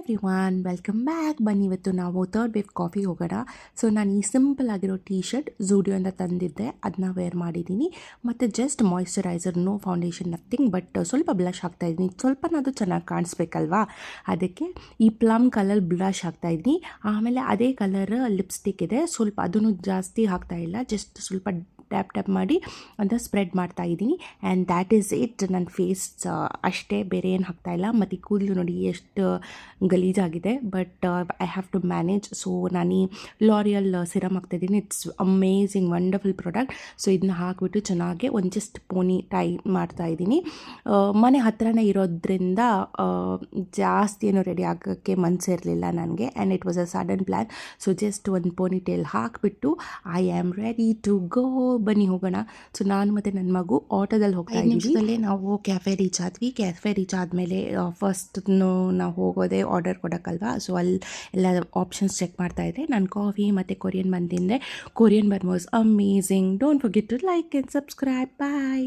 Everyone welcome back. ಬನ್ನಿ, ಇವತ್ತು ನಾವು ಥರ್ಡ್ ವೇವ್ ಕಾಫಿ ಹೋಗೋಣ. ಸೊ ನಾನು ಈ ಸಿಂಪಲ್ ಆಗಿರೋ ಟೀ ಶರ್ಟ್ ಝೂಡಿಯೋಯಿಂದ ತಂದಿದ್ದೆ, ಅದನ್ನ ವೇರ್ ಮಾಡಿದ್ದೀನಿ. ಮತ್ತು just moisturiser, no foundation, nothing. But ಸ್ವಲ್ಪ ಬ್ಲಷ್ ಹಾಕ್ತಾಯಿದ್ದೀನಿ, ಸ್ವಲ್ಪನಾದರೂ ಚೆನ್ನಾಗಿ ಕಾಣಿಸ್ಬೇಕಲ್ವಾ, ಅದಕ್ಕೆ ಈ ಪ್ಲಮ್ ಕಲರ್ ಬ್ಲಷ್ ಹಾಕ್ತಾಯಿದ್ದೀನಿ. ಆಮೇಲೆ ಅದೇ ಕಲರ್ ಲಿಪ್ಸ್ಟಿಕ್ ಇದೆ, ಸ್ವಲ್ಪ ಅದನ್ನು ಜಾಸ್ತಿ ಹಾಕ್ತಾಯಿಲ್ಲ, ಜಸ್ಟ್ ಸ್ವಲ್ಪ ಟ್ಯಾಪ್ ಮಾಡಿ ಅಂತ ಸ್ಪ್ರೆಡ್ ಮಾಡ್ತಾ ಇದ್ದೀನಿ. And that is it. ನನ್ನ ಫೇಸ್ ಅಷ್ಟೇ, ಬೇರೆ ಏನು ಹಾಕ್ತಾಯಿಲ್ಲ. ಮತ್ತು ಕೂದಲು ನೋಡಿ ಎಷ್ಟು ಗಲೀಜಾಗಿದೆ, but I have to manage. So ನಾನು ಈ ಲಾರಿಯಲ್ ಸಿರಮ್ ಹಾಕ್ತಾಯಿದ್ದೀನಿ. It's amazing, wonderful product. So ಇದನ್ನ ಹಾಕಿಬಿಟ್ಟು ಚೆನ್ನಾಗಿ ಒಂದು ಜಸ್ಟ್ ಪೋನಿ ಟೈ ಮಾಡ್ತಾಯಿದ್ದೀನಿ. ಮನೆ ಹತ್ರನೇ ಇರೋದ್ರಿಂದ ಜಾಸ್ತಿ ಏನೋ ರೆಡಿ ಆಗೋಕ್ಕೆ ಮನಸ್ಸಿರಲಿಲ್ಲ ನನಗೆ. And it was a sudden plan. So just ಒಂದು ಪೋನಿ ಟೇಲ್ ಹಾಕಿಬಿಟ್ಟು I am ready to go. ಬನ್ನಿ ಹೋಗೋಣ. ಸೊ ನಾನು ಮತ್ತು ನನ್ನ ಮಗು ಆಟೋದಲ್ಲಿ ಹೋಗ್ತಾ ಇದ್ದೀವಿ. ನಾವು ಕ್ಯಾಫೆ ರೀಚ್ ಆದ್ವಿ. ಕ್ಯಾಫೆ ರೀಚ್ ಆದಮೇಲೆ ಫಸ್ಟ್ ನಾವು ಹೋಗೋದೇ ಆರ್ಡರ್ ಕೊಡೋಕ್ಕಲ್ವಾ. ಸೊ ಅಲ್ಲಿ ಎಲ್ಲ ಆಪ್ಷನ್ಸ್ ಚೆಕ್ ಮಾಡ್ತಾ ಇದ್ದೆ. ನಾನು ಕಾಫಿ ಮತ್ತು ಕೊರಿಯನ್ ಬಂದಿದ್ದೆ. Korean bun was amazing. Don't forget to like and subscribe. Bye.